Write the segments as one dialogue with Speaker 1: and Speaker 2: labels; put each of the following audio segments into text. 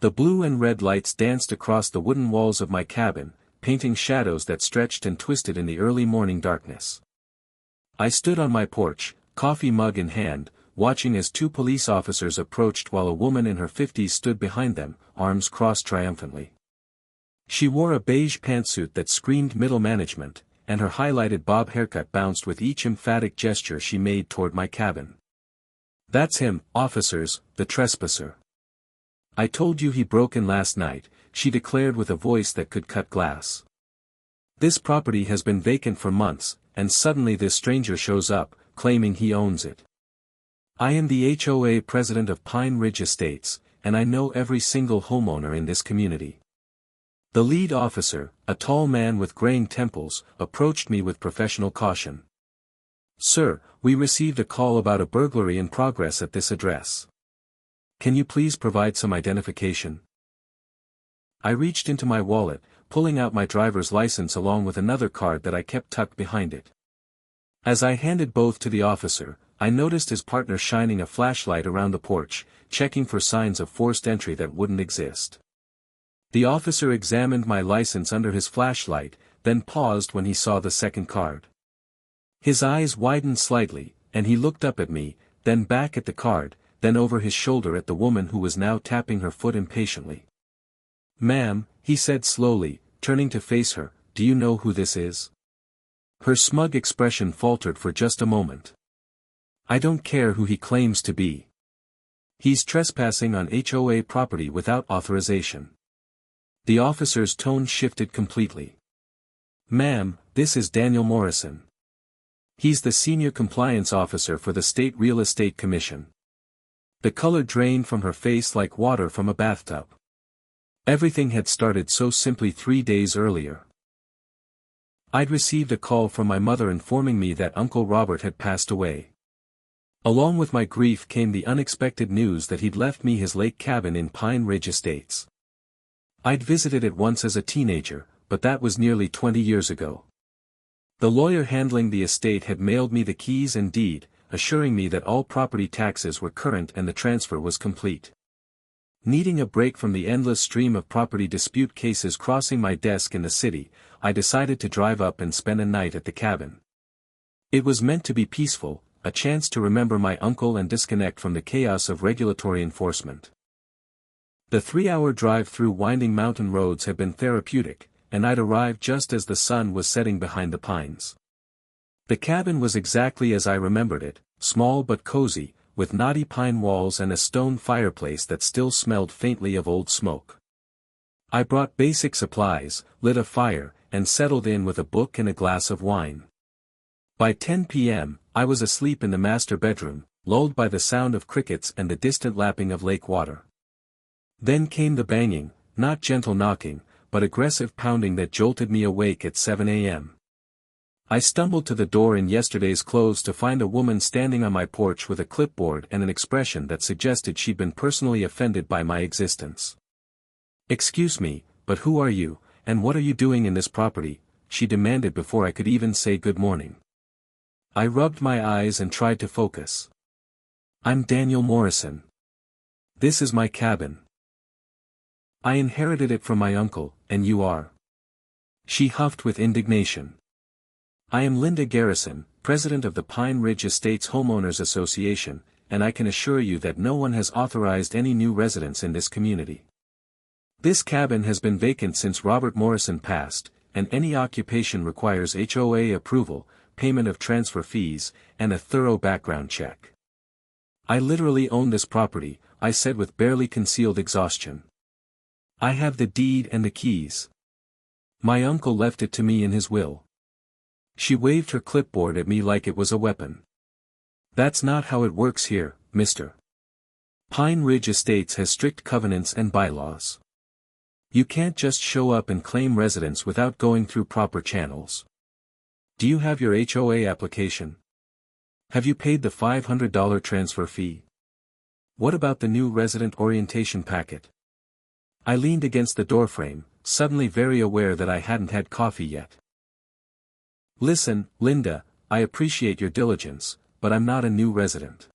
Speaker 1: The blue and red lights danced across the wooden walls of my cabin, painting shadows that stretched and twisted in the early morning darkness. I stood on my porch, coffee mug in hand, watching as two police officers approached while a woman in her 50s stood behind them, arms crossed triumphantly. She wore a beige pantsuit that screamed middle management, and her highlighted bob haircut bounced with each emphatic gesture she made toward my cabin. "That's him, officers, the trespasser. I told you he broke in last night," she declared with a voice that could cut glass. "This property has been vacant for months, and suddenly this stranger shows up, claiming he owns it. I am the HOA president of Pine Ridge Estates, and I know every single homeowner in this community." The lead officer, a tall man with graying temples, approached me with professional caution. "Sir, we received a call about a burglary in progress at this address. Can you please provide some identification?" I reached into my wallet, pulling out my driver's license along with another card that I kept tucked behind it. As I handed both to the officer, I noticed his partner shining a flashlight around the porch, checking for signs of forced entry that wouldn't exist. The officer examined my license under his flashlight, then paused when he saw the second card. His eyes widened slightly, and he looked up at me, then back at the card, then over his shoulder at the woman who was now tapping her foot impatiently. "Ma'am," he said slowly, turning to face her, "do you know who this is?" Her smug expression faltered for just a moment. "I don't care who he claims to be. He's trespassing on HOA property without authorization." The officer's tone shifted completely. "Ma'am, this is Daniel Morrison. He's the senior compliance officer for the State Real Estate Commission." The color drained from her face like water from a bathtub. Everything had started so simply 3 days earlier. I'd received a call from my mother informing me that Uncle Robert had passed away. Along with my grief came the unexpected news that he'd left me his lake cabin in Pine Ridge Estates. I'd visited it once as a teenager, but that was nearly 20 years ago. The lawyer handling the estate had mailed me the keys and deed, assuring me that all property taxes were current and the transfer was complete. Needing a break from the endless stream of property dispute cases crossing my desk in the city, I decided to drive up and spend a night at the cabin. It was meant to be peaceful, a chance to remember my uncle and disconnect from the chaos of regulatory enforcement. The 3-hour drive through winding mountain roads had been therapeutic, and I'd arrived just as the sun was setting behind the pines. The cabin was exactly as I remembered it, small but cozy, with knotty pine walls and a stone fireplace that still smelled faintly of old smoke. I brought basic supplies, lit a fire, and settled in with a book and a glass of wine. By 10 p.m., I was asleep in the master bedroom, lulled by the sound of crickets and the distant lapping of lake water. Then came the banging, not gentle knocking, but aggressive pounding that jolted me awake at 7 a.m. I stumbled to the door in yesterday's clothes to find a woman standing on my porch with a clipboard and an expression that suggested she'd been personally offended by my existence. "Excuse me, but who are you, and what are you doing in this property?" she demanded before I could even say good morning. I rubbed my eyes and tried to focus. "I'm Daniel Morrison. This is my cabin. I inherited it from my uncle, and you are?" She huffed with indignation. "I am Linda Garrison, president of the Pine Ridge Estates Homeowners Association, and I can assure you that no one has authorized any new residents in this community. This cabin has been vacant since Robert Morrison passed, and any occupation requires HOA approval, payment of transfer fees, and a thorough background check. I literally own this property," I said with barely concealed exhaustion. "I have the deed and the keys. My uncle left it to me in his will." She waved her clipboard at me like it was a weapon. "That's not how it works here, mister. Pine Ridge Estates has strict covenants and bylaws. You can't just show up and claim residence without going through proper channels. Do you have your HOA application? Have you paid the $500 transfer fee? What about the new resident orientation packet?" I leaned against the doorframe, suddenly very aware that I hadn't had coffee yet. "Listen, Linda, I appreciate your diligence, but I'm not a new resident.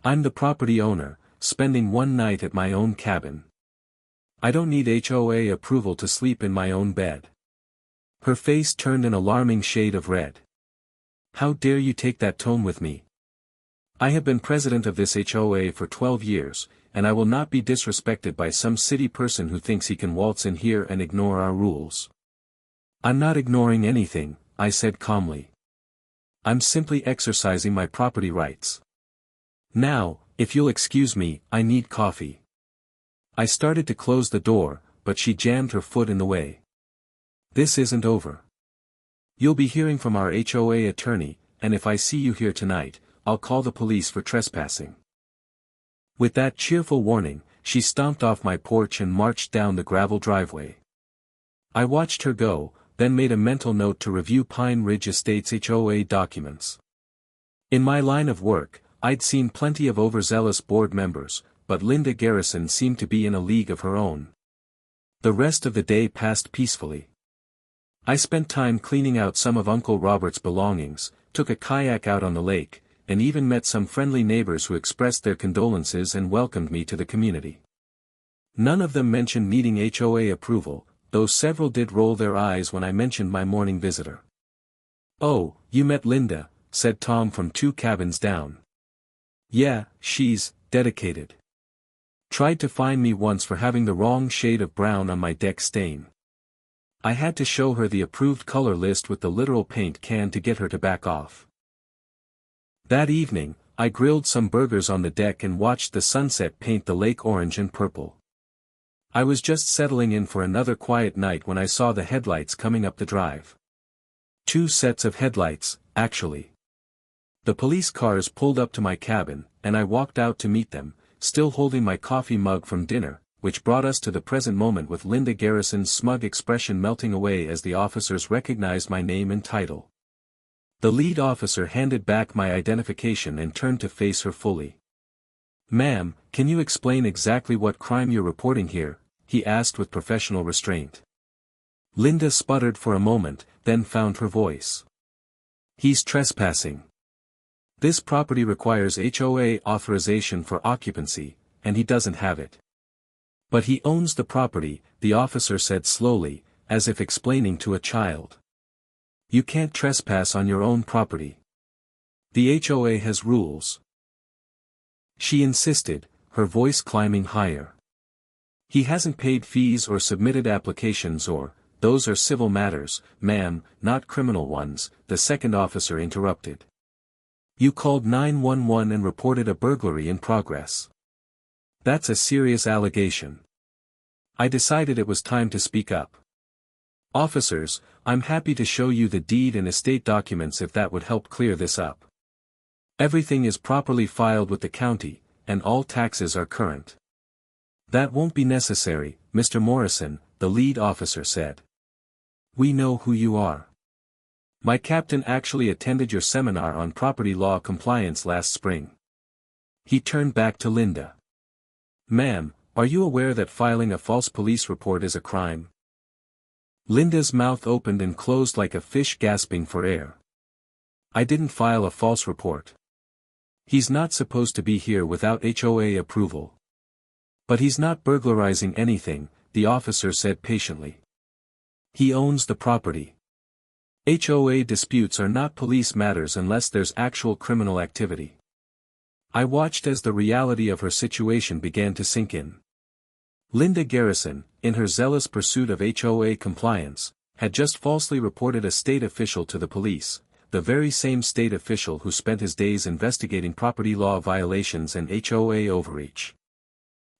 Speaker 1: I'm the property owner, spending one night at my own cabin. I don't need HOA approval to sleep in my own bed. Her face turned an alarming shade of red. How dare you take that tone with me? I have been president of this HOA for 12 years, and I will not be disrespected by some city person who thinks he can waltz in here and ignore our rules. I'm not ignoring anything, I said calmly. I'm simply exercising my property rights. Now, if you'll excuse me, I need coffee. I started to close the door, but she jammed her foot in the way. This isn't over. You'll be hearing from our HOA attorney, and if I see you here tonight, I'll call the police for trespassing. With that cheerful warning, she stomped off my porch and marched down the gravel driveway. I watched her go, then made a mental note to review Pine Ridge Estates HOA documents. In my line of work, I'd seen plenty of overzealous board members, but Linda Garrison seemed to be in a league of her own. The rest of the day passed peacefully. I spent time cleaning out some of Uncle Robert's belongings, took a kayak out on the lake, and even met some friendly neighbors who expressed their condolences and welcomed me to the community. None of them mentioned needing HOA approval, though several did roll their eyes when I mentioned my morning visitor. "Oh, you met Linda," said Tom from 2 cabins down. "Yeah, she's dedicated. Tried to fine me once for having the wrong shade of brown on my deck stain. I had to show her the approved color list with the literal paint can to get her to back off." That evening, I grilled some burgers on the deck and watched the sunset paint the lake orange and purple. I was just settling in for another quiet night when I saw the headlights coming up the drive. 2 sets of headlights, actually. The police cars pulled up to my cabin, and I walked out to meet them, still holding my coffee mug from dinner, which brought us to the present moment with Linda Garrison's smug expression melting away as the officers recognized my name and title. The lead officer handed back my identification and turned to face her fully. "Ma'am, can you explain exactly what crime you're reporting here?" he asked with professional restraint. Linda sputtered for a moment, then found her voice. "He's trespassing. This property requires HOA authorization for occupancy, and he doesn't have it. But he owns the property," the officer said slowly, as if explaining to a child. "You can't trespass on your own property. The HOA has rules." She insisted, her voice climbing higher. "He hasn't paid fees or submitted applications or, those are civil matters, ma'am, not criminal ones," the second officer interrupted. "You called 911 and reported a burglary in progress. That's a serious allegation." I decided it was time to speak up. "Officers, I'm happy to show you the deed and estate documents if that would help clear this up. Everything is properly filed with the county, and all taxes are current." "That won't be necessary, Mr. Morrison," the lead officer said. "We know who you are. My captain actually attended your seminar on property law compliance last spring." He turned back to Linda. "Ma'am, are you aware that filing a false police report is a crime?" Linda's mouth opened and closed like a fish gasping for air. "I didn't file a false report. He's not supposed to be here without HOA approval." "But he's not burglarizing anything," the officer said patiently. "He owns the property. HOA disputes are not police matters unless there's actual criminal activity." I watched as the reality of her situation began to sink in. Linda Garrison, in her zealous pursuit of HOA compliance, had just falsely reported a state official to the police, the very same state official who spent his days investigating property law violations and HOA overreach.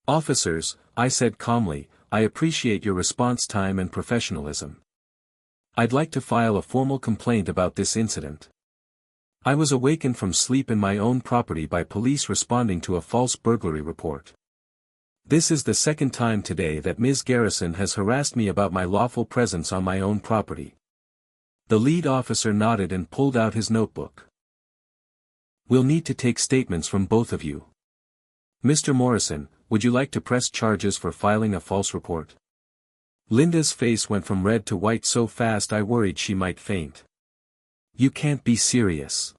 Speaker 1: "Officers," I said calmly, "I appreciate your response time and professionalism. I'd like to file a formal complaint about this incident. I was awakened from sleep in my own property by police responding to a false burglary report. This is the second time today that Ms. Garrison has harassed me about my lawful presence on my own property." The lead officer nodded and pulled out his notebook. "We'll need to take statements from both of you. Mr. Morrison, would you like to press charges for filing a false report?" Linda's face went from red to white so fast I worried she might faint. "You can't be serious.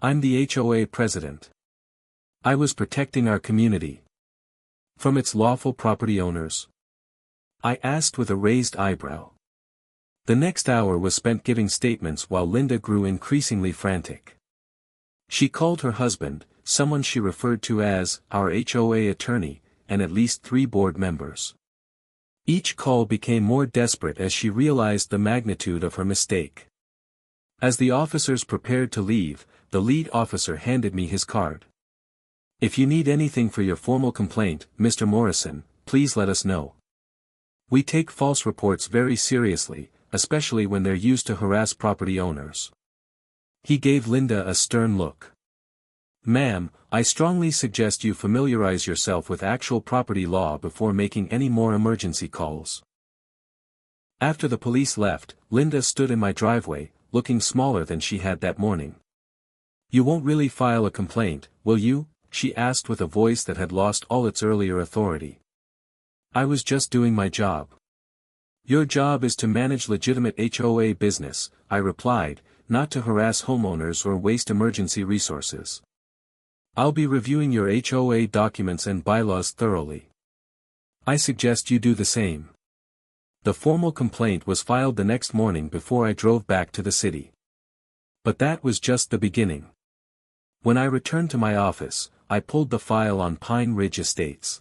Speaker 1: I'm the HOA president. I was protecting our community from its lawful property owners." I asked with a raised eyebrow. The next hour was spent giving statements while Linda grew increasingly frantic. She called her husband, someone she referred to as our HOA attorney, and at least 3 board members. Each call became more desperate as she realized the magnitude of her mistake. As the officers prepared to leave, the lead officer handed me his card. "If you need anything for your formal complaint, Mr. Morrison, please let us know. We take false reports very seriously, especially when they're used to harass property owners." He gave Linda a stern look. "Ma'am, I strongly suggest you familiarize yourself with actual property law before making any more emergency calls." After the police left, Linda stood in my driveway, looking smaller than she had that morning. "You won't really file a complaint, will you?" she asked with a voice that had lost all its earlier authority. "I was just doing my job." "Your job is to manage legitimate HOA business," I replied, "not to harass homeowners or waste emergency resources. I'll be reviewing your HOA documents and bylaws thoroughly. I suggest you do the same." The formal complaint was filed the next morning before I drove back to the city. But that was just the beginning. When I returned to my office, I pulled the file on Pine Ridge Estates.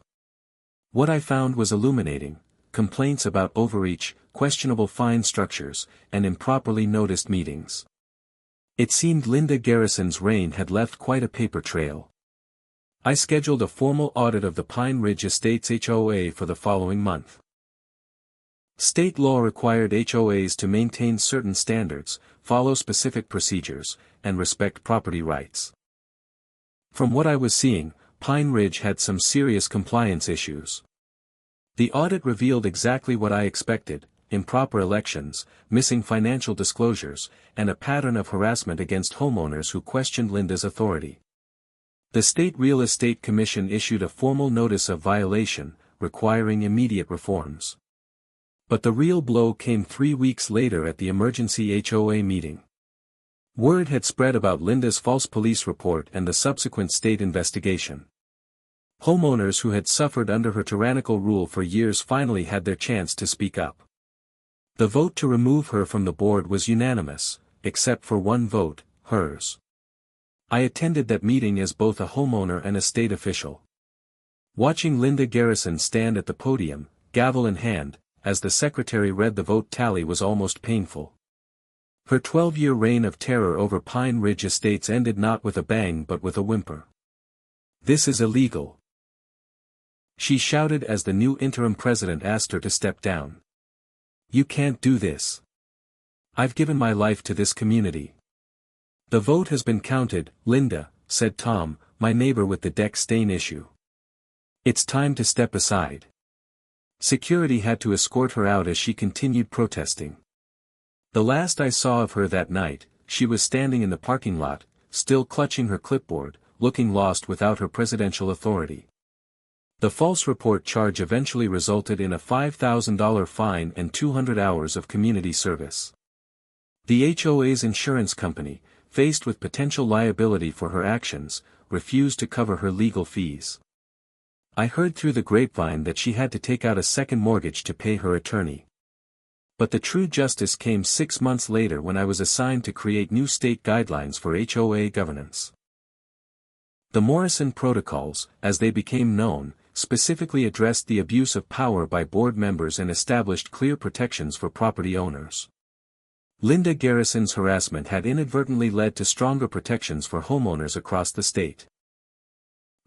Speaker 1: What I found was illuminating: complaints about overreach, questionable fine structures, and improperly noticed meetings. It seemed Linda Garrison's reign had left quite a paper trail. I scheduled a formal audit of the Pine Ridge Estates HOA for the following month. State law required HOAs to maintain certain standards, follow specific procedures, and respect property rights. From what I was seeing, Pine Ridge had some serious compliance issues. The audit revealed exactly what I expected: improper elections, missing financial disclosures, and a pattern of harassment against homeowners who questioned Linda's authority. The State Real Estate Commission issued a formal notice of violation, requiring immediate reforms. But the real blow came 3 weeks later at the emergency HOA meeting. Word had spread about Linda's false police report and the subsequent state investigation. Homeowners who had suffered under her tyrannical rule for years finally had their chance to speak up. The vote to remove her from the board was unanimous, except for one vote, hers. I attended that meeting as both a homeowner and a state official. Watching Linda Garrison stand at the podium, gavel in hand, as the secretary read the vote tally was almost painful. Her 12-year reign of terror over Pine Ridge Estates ended not with a bang but with a whimper. "This is illegal," she shouted as the new interim president asked her to step down. "You can't do this. I've given my life to this community." "The vote has been counted, Linda," said Tom, my neighbor with the deck stain issue. "It's time to step aside." Security had to escort her out as she continued protesting. The last I saw of her that night, she was standing in the parking lot, still clutching her clipboard, looking lost without her presidential authority. The false report charge eventually resulted in a $5,000 fine and 200 hours of community service. The HOA's insurance company, faced with potential liability for her actions, refused to cover her legal fees. I heard through the grapevine that she had to take out a second mortgage to pay her attorney. But the true justice came 6 months later when I was assigned to create new state guidelines for HOA governance. The Morrison Protocols, as they became known, specifically addressed the abuse of power by board members and established clear protections for property owners. Linda Garrison's harassment had inadvertently led to stronger protections for homeowners across the state.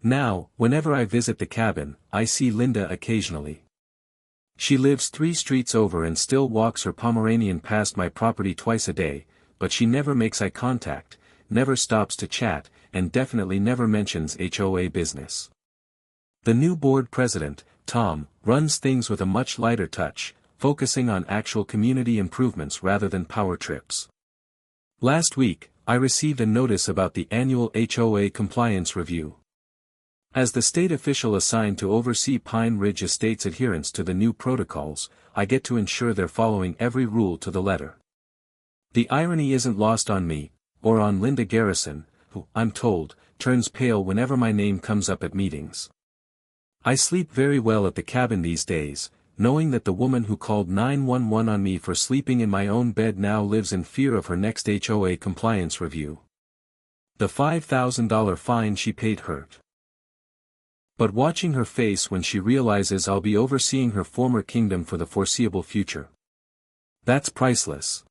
Speaker 1: Now, whenever I visit the cabin, I see Linda occasionally. She lives 3 streets over and still walks her Pomeranian past my property twice a day, but she never makes eye contact, never stops to chat, and definitely never mentions HOA business. The new board president, Tom, runs things with a much lighter touch, focusing on actual community improvements rather than power trips. Last week, I received a notice about the annual HOA compliance review. As the state official assigned to oversee Pine Ridge Estates' adherence to the new protocols, I get to ensure they're following every rule to the letter. The irony isn't lost on me, or on Linda Garrison, who, I'm told, turns pale whenever my name comes up at meetings. I sleep very well at the cabin these days, knowing that the woman who called 911 on me for sleeping in my own bed now lives in fear of her next HOA compliance review. The $5,000 fine she paid hurt. But watching her face when she realizes I'll be overseeing her former kingdom for the foreseeable future. That's priceless.